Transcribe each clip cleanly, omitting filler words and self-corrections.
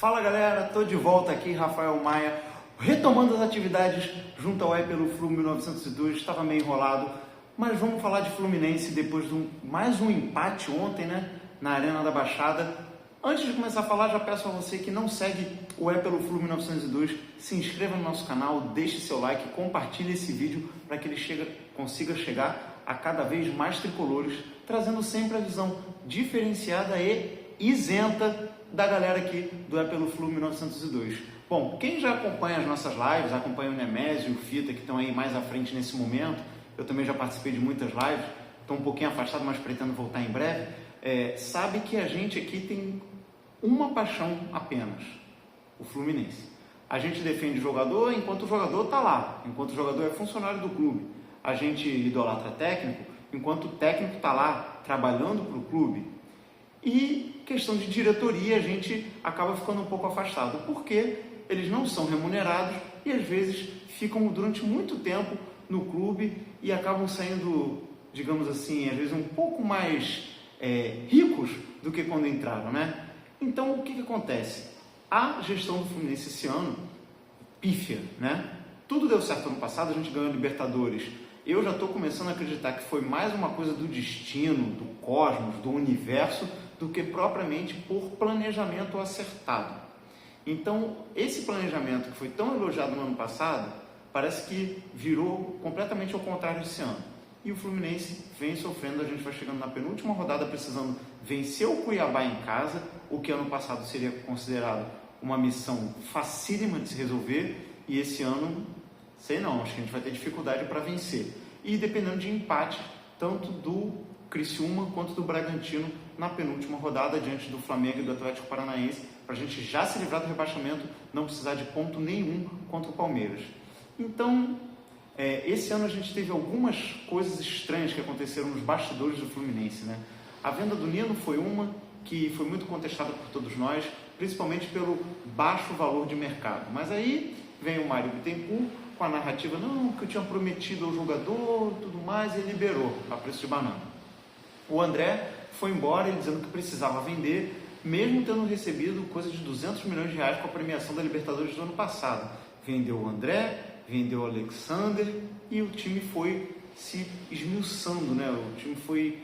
Fala galera, tô de volta aqui, Rafael Maia, retomando as atividades junto ao pelo Flu 1902, estava meio enrolado, mas vamos falar de Fluminense depois de mais um empate ontem, né, na Arena da Baixada. Antes de começar a falar, já peço a você que não segue o pelo Flu 1902, se inscreva no nosso canal, deixe seu like, compartilhe esse vídeo para que ele consiga chegar a cada vez mais tricolores, trazendo sempre a visão diferenciada e isenta da galera aqui do pelo Flu 1902. Bom, quem já acompanha as nossas lives, acompanha o Nemésio e o Fita, que estão aí mais à frente nesse momento, eu também já participei de muitas lives, estou um pouquinho afastado, mas pretendo voltar em breve, sabe que a gente aqui tem uma paixão apenas, o Fluminense. A gente defende o jogador enquanto o jogador está lá, enquanto o jogador é funcionário do clube. A gente idolatra técnico enquanto o técnico está lá trabalhando para o clube. E questão de diretoria, a gente acaba ficando um pouco afastado, porque eles não são remunerados e às vezes ficam durante muito tempo no clube e acabam saindo, digamos assim, às vezes um pouco mais ricos do que quando entraram, né? Então, o que acontece? A gestão do Fluminense esse ano, pífia, né? Tudo deu certo ano passado, a gente ganhou a Libertadores. Eu já estou começando a acreditar que foi mais uma coisa do destino, do cosmos, do universo, do que propriamente por planejamento acertado. Então, esse planejamento que foi tão elogiado no ano passado, parece que virou completamente ao contrário esse ano. E o Fluminense vem sofrendo, a gente vai chegando na penúltima rodada precisando vencer o Cuiabá em casa, o que ano passado seria considerado uma missão facílima de se resolver, e esse ano, sei não, acho que a gente vai ter dificuldade para vencer. E dependendo de empate, tanto do Criciúma quanto do Bragantino na penúltima rodada, diante do Flamengo e do Atlético Paranaense, para a gente já se livrar do rebaixamento, não precisar de ponto nenhum contra o Palmeiras. Então, esse ano a gente teve algumas coisas estranhas que aconteceram nos bastidores do Fluminense, né? A venda do Nino foi uma que foi muito contestada por todos nós, principalmente pelo baixo valor de mercado. Mas aí vem o Mário Bittencourt com a narrativa, não, que eu tinha prometido ao jogador, tudo mais, e liberou a preço de banana. O André foi embora, ele dizendo que precisava vender, mesmo tendo recebido coisa de 200 milhões de reais com a premiação da Libertadores do ano passado. Vendeu o André, vendeu o Alexander e o time foi se esmiuçando, né? O time foi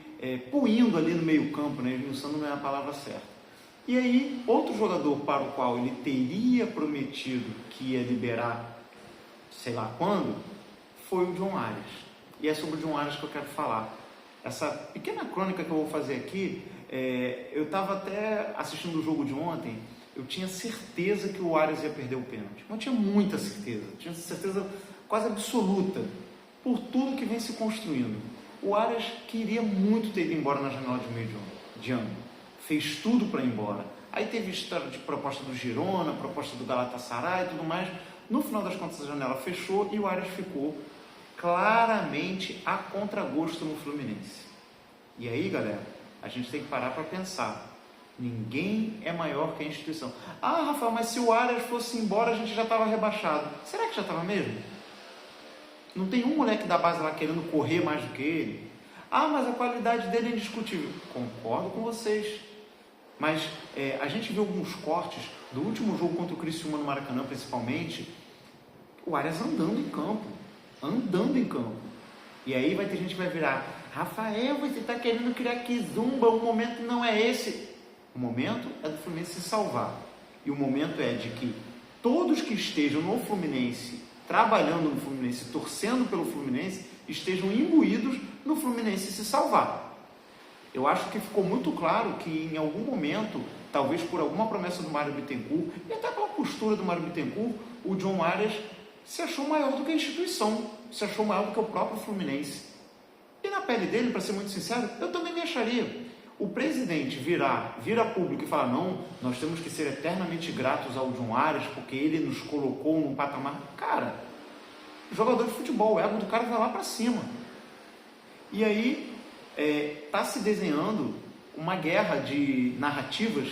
puindo ali no meio campo, né? Esmiuçando não é a palavra certa. E aí, outro jogador para o qual ele teria prometido que ia liberar, sei lá quando, foi o John Arias. E é sobre o John Arias que eu quero falar. Essa pequena crônica que eu vou fazer aqui, eu estava até assistindo o jogo de ontem, eu tinha certeza que o Arias ia perder o pênalti. Mas eu tinha muita certeza, tinha certeza quase absoluta, por tudo que vem se construindo. O Arias queria muito ter ido embora na janela de meio de ano. Fez tudo para ir embora. Aí teve história de proposta do Girona, proposta do Galatasaray e tudo mais. No final das contas, a janela fechou e o Arias ficou claramente a contragosto no Fluminense. E aí, galera, a gente tem que parar para pensar. Ninguém é maior que a instituição. Ah, Rafael, mas se o Arias fosse embora, a gente já estava rebaixado. Será que já estava mesmo? Não tem um moleque da base lá querendo correr mais do que ele? Ah, mas a qualidade dele é indiscutível. Concordo com vocês. Mas a gente viu alguns cortes do último jogo contra o Criciúma no Maracanã, principalmente, o Arias andando em campo. Andando em campo. E aí vai ter gente que vai virar, Rafael, você está querendo criar quizumba, o momento não é esse. O momento é do Fluminense se salvar. E o momento é de que todos que estejam no Fluminense, trabalhando no Fluminense, torcendo pelo Fluminense, estejam imbuídos no Fluminense se salvar. Eu acho que ficou muito claro que em algum momento, talvez por alguma promessa do Mário Bittencourt, e até pela postura do Mário Bittencourt, o John Arias se achou maior do que a instituição, se achou maior do que o próprio Fluminense. E na pele dele, para ser muito sincero, eu também me acharia. O presidente vir a público e falar, não, nós temos que ser eternamente gratos ao John Arias, porque ele nos colocou num patamar. Cara, jogador de futebol, o ego do cara vai lá para cima. E aí, está se desenhando uma guerra de narrativas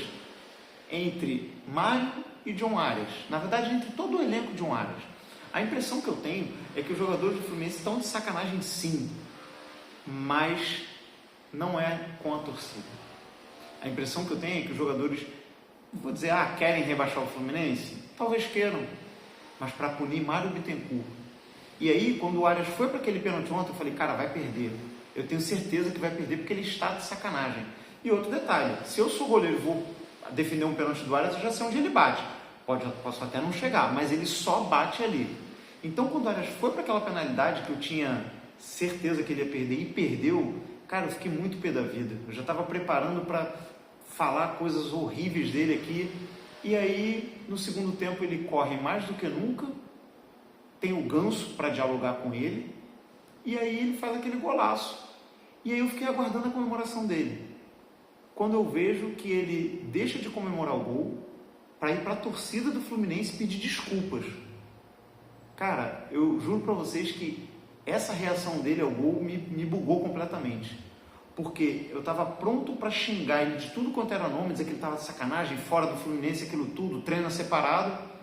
entre Mário e John Arias. Na verdade, entre todo o elenco de John Arias. A impressão que eu tenho é que os jogadores do Fluminense estão de sacanagem sim, mas não é com a torcida. A impressão que eu tenho é que os jogadores vou dizer, querem rebaixar o Fluminense? Talvez queiram, mas para punir Mário Bittencourt. E aí, quando o Arias foi para aquele pênalti ontem, eu falei, cara, vai perder. Eu tenho certeza que vai perder porque ele está de sacanagem. E outro detalhe, se eu sou goleiro e vou defender um pênalti do Arias, eu já sei onde ele bate. Posso até não chegar, mas ele só bate ali. Então, quando o Arias foi para aquela penalidade que eu tinha certeza que ele ia perder e perdeu, cara, eu fiquei muito pé da vida. Eu já estava preparando para falar coisas horríveis dele aqui. E aí, no segundo tempo, ele corre mais do que nunca. Tem o Ganso para dialogar com ele. E aí ele faz aquele golaço. E aí eu fiquei aguardando a comemoração dele. Quando eu vejo que ele deixa de comemorar o gol para ir para a torcida do Fluminense pedir desculpas. Cara, eu juro para vocês que essa reação dele ao gol me bugou completamente. Porque eu estava pronto para xingar ele de tudo quanto era nome, dizer que ele estava de sacanagem, fora do Fluminense, aquilo tudo, treino separado.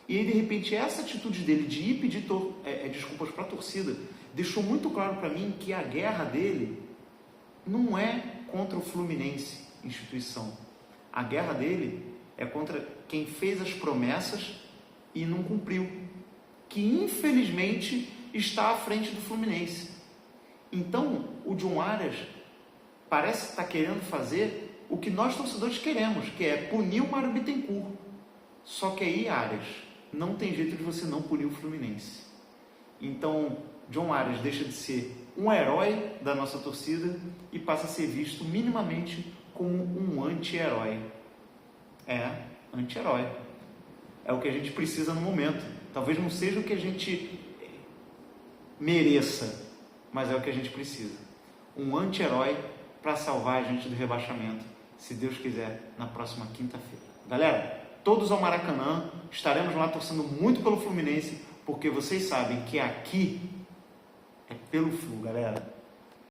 E aí, de repente, essa atitude dele de ir pedir desculpas para a torcida deixou muito claro para mim que a guerra dele não é contra o Fluminense, instituição. A guerra dele é contra quem fez as promessas e não cumpriu, que infelizmente está à frente do Fluminense. Então, o John Arias parece estar querendo fazer o que nós torcedores queremos, que é punir o Mário Bittencourt. Só que aí, Arias, não tem jeito de você não punir o Fluminense. Então, John Arias deixa de ser um herói da nossa torcida e passa a ser visto minimamente como um anti-herói. Anti-herói. É o que a gente precisa no momento. Talvez não seja o que a gente mereça, mas é o que a gente precisa. Um anti-herói para salvar a gente do rebaixamento, se Deus quiser, na próxima quinta-feira. Galera, todos ao Maracanã, estaremos lá torcendo muito pelo Fluminense, porque vocês sabem que aqui é pelo Flu, galera.